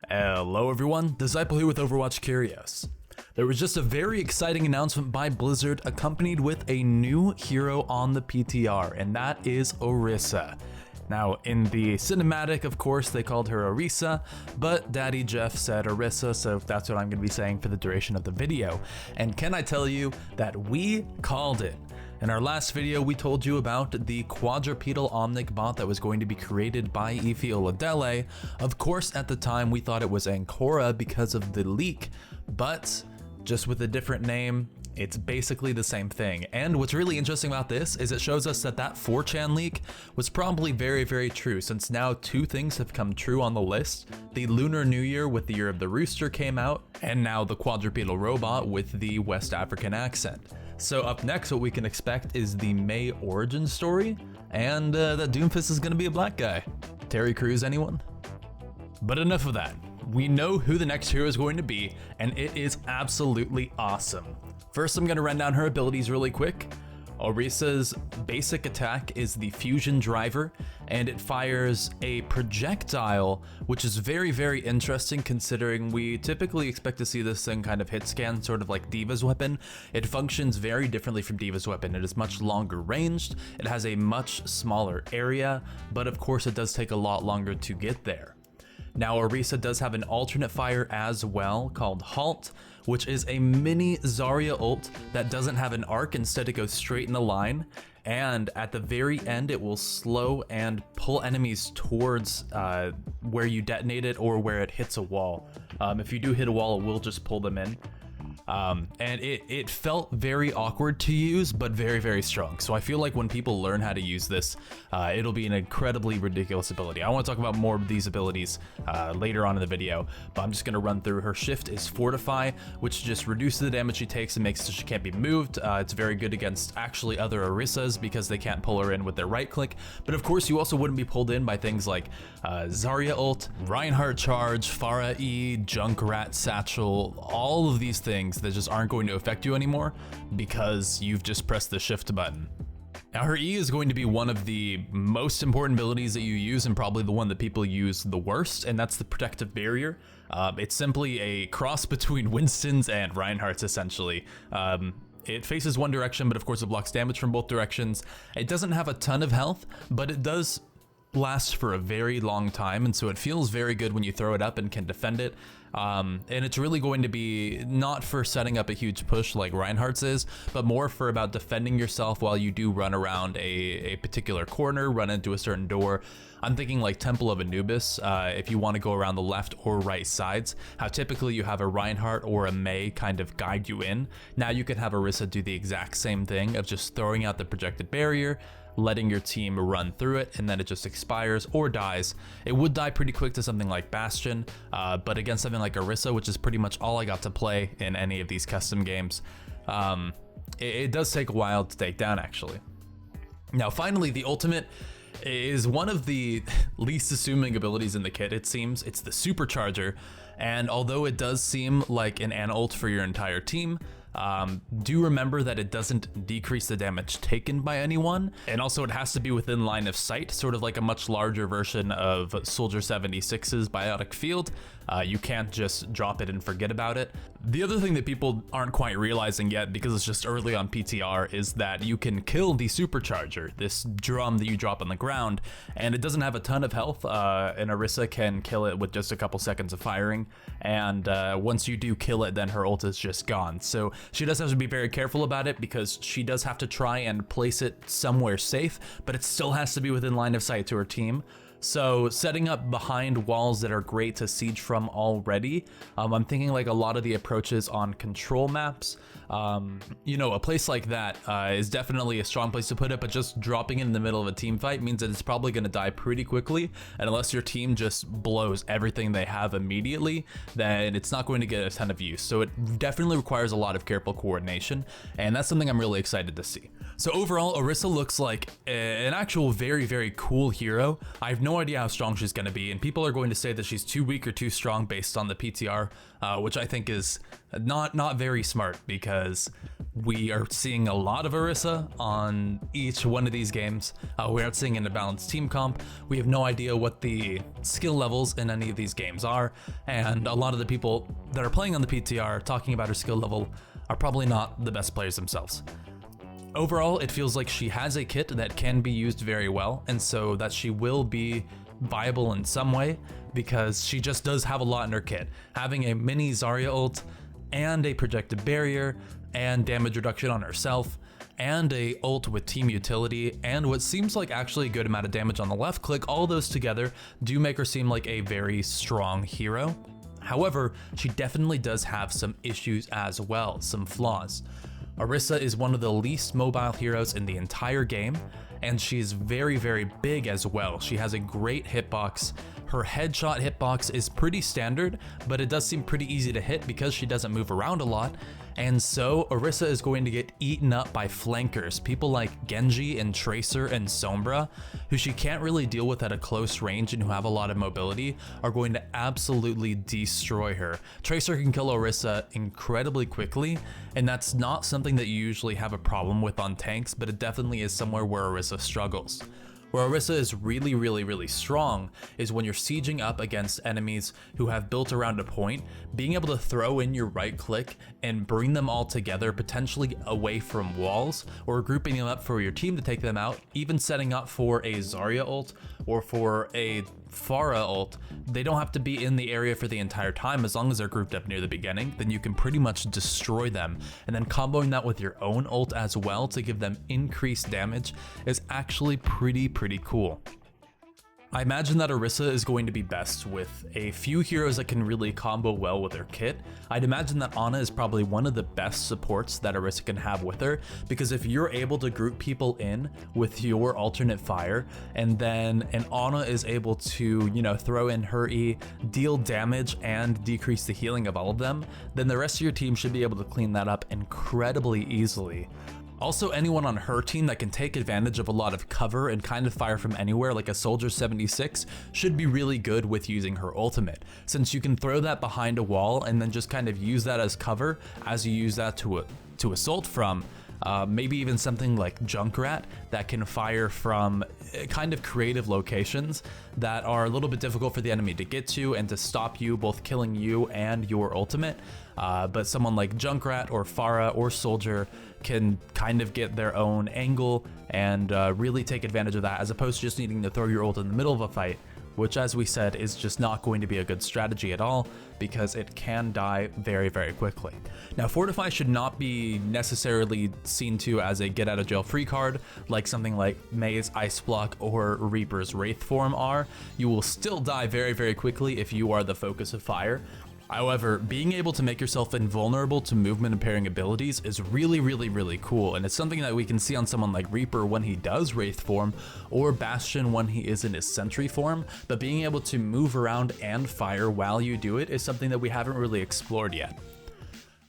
Hello everyone, Disciple here with Overwatch Curios. There was just a very exciting announcement by Blizzard accompanied with a new hero on the PTR, and that is Orisa. Now, in the cinematic, of course, they called her Orisa, but Daddy Jeff said Orisa, so that's what I'm going to be saying for the duration of the video. And can I tell you that we called it? In our last video, we told you about the quadrupedal Omnic bot that was going to be created by Ify Oladele. Of course, at the time, we thought it was Ancora because of the leak, but just with a different name, it's basically the same thing. And what's really interesting about this is it shows us that that 4chan leak was probably very, very true, since now two things have come true on the list. The Lunar New Year with the Year of the Rooster came out, and now the quadrupedal robot with the West African accent. So up next, what we can expect is the May origin story, and that Doomfist is gonna be a black guy. Terry Crews, anyone? But enough of that. We know who the next hero is going to be, and it is absolutely awesome. First, I'm gonna run down her abilities really quick. Orisa's basic attack is the Fusion Driver, and it fires a projectile, which is very, very interesting considering we typically expect to see this thing kind of hit scan, sort of like D.Va's weapon. It functions very differently from D.Va's weapon. It is much longer ranged, it has a much smaller area, but of course it does take a lot longer to get there. Now, Orisa does have an alternate fire as well called Halt, which is a mini Zarya ult that doesn't have an arc, instead it goes straight in a line, and at the very end it will slow and pull enemies towards where you detonate it or where it hits a wall. If you do hit a wall, it will just pull them in. And it felt very awkward to use, but very, very strong. So I feel like when people learn how to use this, it'll be an incredibly ridiculous ability. I want to talk about more of these abilities later on in the video, but I'm just going to run through. Her shift is Fortify, which just reduces the damage she takes and makes it so she can't be moved. It's very good against actually other Orisas because they can't pull her in with their right click. But of course, you also wouldn't be pulled in by things like Zarya ult, Reinhardt charge, Pharah E, Junkrat satchel, all of these things that just aren't going to affect you anymore because you've just pressed the shift button. Now, her E is going to be one of the most important abilities that you use, and probably the one that people use the worst, and that's the Protective Barrier. It's simply a cross between Winston's and Reinhardt's, essentially. It faces one direction, but of course it blocks damage from both directions. It doesn't have a ton of health, but it does last for a very long time, and so it feels very good when you throw it up and can defend it. And it's really going to be not for setting up a huge push like Reinhardt's is, but more for about defending yourself while you do run around a particular corner, run into a certain door. I'm thinking like Temple of Anubis, if you want to go around the left or right sides, how typically you have a Reinhardt or a Mei kind of guide you in. Now you can have Orisa do the exact same thing of just throwing out the projected barrier, letting your team run through it, and then it just expires or dies. It would die pretty quick to something like Bastion, but against something like Orisa, which is pretty much all I got to play in any of these custom games, it does take a while to take down, actually. Now, finally, the ultimate is one of the least assuming abilities in the kit, it seems. It's the Supercharger, and although it does seem like an ult for your entire team, do remember that it doesn't decrease the damage taken by anyone, and also it has to be within line of sight, sort of like a much larger version of Soldier 76's Biotic Field. You can't just drop it and forget about it. The other thing that people aren't quite realizing yet, because it's just early on PTR, is that you can kill the Supercharger, this drum that you drop on the ground, and it doesn't have a ton of health, and Orisa can kill it with just a couple seconds of firing, and once you do kill it, then her ult is just gone. So she does have to be very careful about it because she does have to try and place it somewhere safe, but it still has to be within line of sight to her team. So setting up behind walls that are great to siege from already, I'm thinking like a lot of the approaches on control maps, you know, a place like that is definitely a strong place to put it, but just dropping it in the middle of a team fight means that it's probably going to die pretty quickly, and unless your team just blows everything they have immediately, then it's not going to get a ton of use. So it definitely requires a lot of careful coordination, and that's something I'm really excited to see. So overall, Orisa looks like an actual very, very cool hero. I have no idea how strong she's going to be, and people are going to say that she's too weak or too strong based on the PTR, which I think is not very smart, because We are seeing a lot of Orisa on each one of these games. We aren't seeing in a balanced team comp. We have no idea what the skill levels in any of these games are, and a lot of the people that are playing on the PTR talking about her skill level are probably not the best players themselves. Overall, it feels like she has a kit that can be used very well, and so that she will be viable in some way, because she just does have a lot in her kit. Having a mini Zarya ult, and a projected barrier, and damage reduction on herself, and a ult with team utility, and what seems like actually a good amount of damage on the left click, all those together do make her seem like a very strong hero. However, she definitely does have some issues as well, some flaws. Orisa is one of the least mobile heroes in the entire game, and she's very, very big as well. She has a great hitbox. Her headshot hitbox is pretty standard, but it does seem pretty easy to hit because she doesn't move around a lot. And so Orisa is going to get eaten up by flankers, people like Genji and Tracer and Sombra, who she can't really deal with at a close range and who have a lot of mobility, are going to absolutely destroy her. Tracer can kill Orisa incredibly quickly, and that's not something that you usually have a problem with on tanks, but it definitely is somewhere where Orisa struggles. Where Orisa is really, really, really strong is when you're sieging up against enemies who have built around a point, being able to throw in your right click and bring them all together, potentially away from walls, or grouping them up for your team to take them out, even setting up for a Zarya ult or for a Pharah ult. They don't have to be in the area for the entire time. As long as they're grouped up near the beginning, then you can pretty much destroy them. And then comboing that with your own ult as well to give them increased damage is actually pretty cool. I imagine that Orisa is going to be best with a few heroes that can really combo well with her kit. I'd imagine that Ana is probably one of the best supports that Orisa can have with her, because if you're able to group people in with your alternate fire, and then Ana is able to, throw in her E, deal damage and decrease the healing of all of them, then the rest of your team should be able to clean that up incredibly easily. Also, anyone on her team that can take advantage of a lot of cover and kind of fire from anywhere, like a Soldier 76, should be really good with using her ultimate, since you can throw that behind a wall and then just kind of use that as cover as you use that to assault from. Maybe even something like Junkrat that can fire from kind of creative locations that are a little bit difficult for the enemy to get to and to stop you, both killing you and your ultimate. But someone like Junkrat or Pharah or Soldier can kind of get their own angle and really take advantage of that, as opposed to just needing to throw your ult in the middle of a fight, which, as we said, is just not going to be a good strategy at all, because it can die very, very quickly. Now, Fortify should not be necessarily seen to as a get out of jail free card, like something like Mei's Ice Block or Reaper's Wraith Form are. You will still die very, very quickly if you are the focus of fire. However, being able to make yourself invulnerable to movement impairing abilities is really, really, really cool, and it's something that we can see on someone like Reaper when he does Wraith form, or Bastion when he is in his Sentry form, but being able to move around and fire while you do it is something that we haven't really explored yet.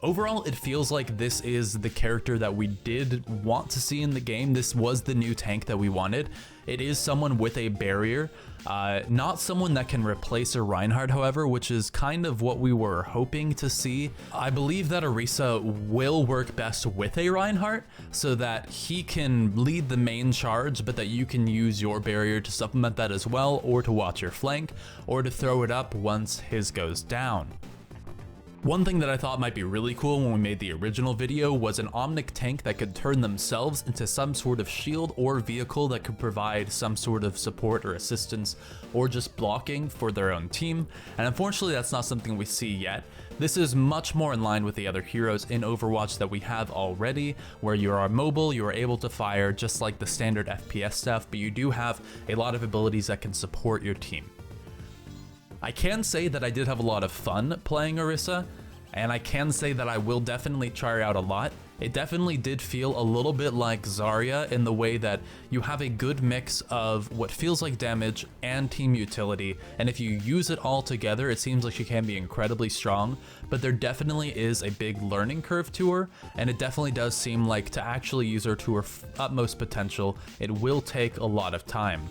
Overall, it feels like this is the character that we did want to see in the game. This was the new tank that we wanted. It is someone with a barrier, not someone that can replace a Reinhardt, however, which is kind of what we were hoping to see. I believe that Orisa will work best with a Reinhardt, so that he can lead the main charge, but that you can use your barrier to supplement that as well, or to watch your flank, or to throw it up once his goes down. One thing that I thought might be really cool when we made the original video was an Omnic tank that could turn themselves into some sort of shield or vehicle that could provide some sort of support or assistance or just blocking for their own team, and unfortunately that's not something we see yet. This is much more in line with the other heroes in Overwatch that we have already, where you are mobile, you are able to fire just like the standard FPS stuff, but you do have a lot of abilities that can support your team. I can say that I did have a lot of fun playing Orisa, and I can say that I will definitely try her out a lot. It definitely did feel a little bit like Zarya in the way that you have a good mix of what feels like damage and team utility, and if you use it all together, it seems like she can be incredibly strong, but there definitely is a big learning curve to her, and it definitely does seem like to actually use her to her utmost potential, it will take a lot of time.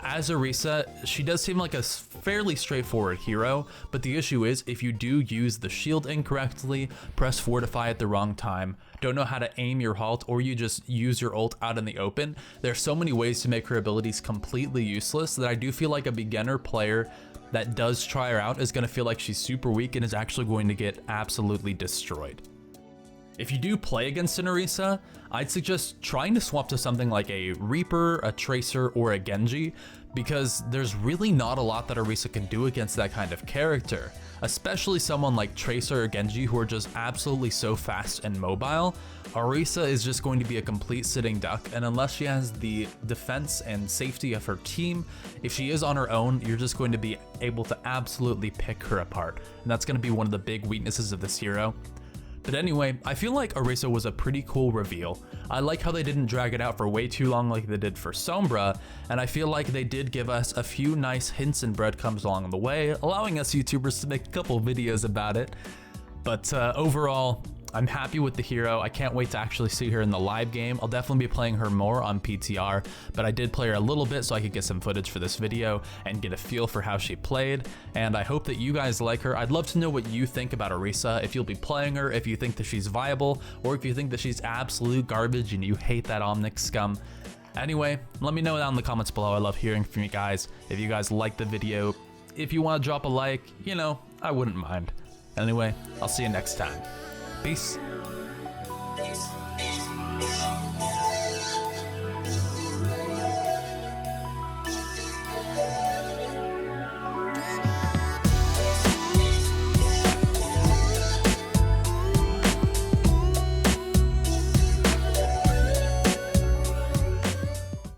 As Orisa, she does seem like a fairly straightforward hero, but the issue is if you do use the shield incorrectly, press fortify at the wrong time, don't know how to aim your halt, or you just use your ult out in the open, there's so many ways to make her abilities completely useless that I do feel like a beginner player that does try her out is going to feel like she's super weak and is actually going to get absolutely destroyed. If you do play against an Orisa, I'd suggest trying to swap to something like a Reaper, a Tracer, or a Genji, because there's really not a lot that Orisa can do against that kind of character, especially someone like Tracer or Genji who are just absolutely so fast and mobile. Orisa is just going to be a complete sitting duck, and unless she has the defense and safety of her team, if she is on her own, you're just going to be able to absolutely pick her apart, and that's going to be one of the big weaknesses of this hero. But anyway, I feel like Orisa was a pretty cool reveal. I like how they didn't drag it out for way too long like they did for Sombra, and I feel like they did give us a few nice hints and breadcrumbs along the way, allowing us YouTubers to make a couple videos about it. But overall, I'm happy with the hero. I can't wait to actually see her in the live game. I'll definitely be playing her more on PTR, but I did play her a little bit so I could get some footage for this video and get a feel for how she played, and I hope that you guys like her. I'd love to know what you think about Orisa, if you'll be playing her, if you think that she's viable, or if you think that she's absolute garbage and you hate that Omnic scum. Anyway, let me know down in the comments below. I love hearing from you guys. If you guys liked the video, if you want to drop a like, you know, I wouldn't mind. Anyway, I'll see you next time. Peace. Peace.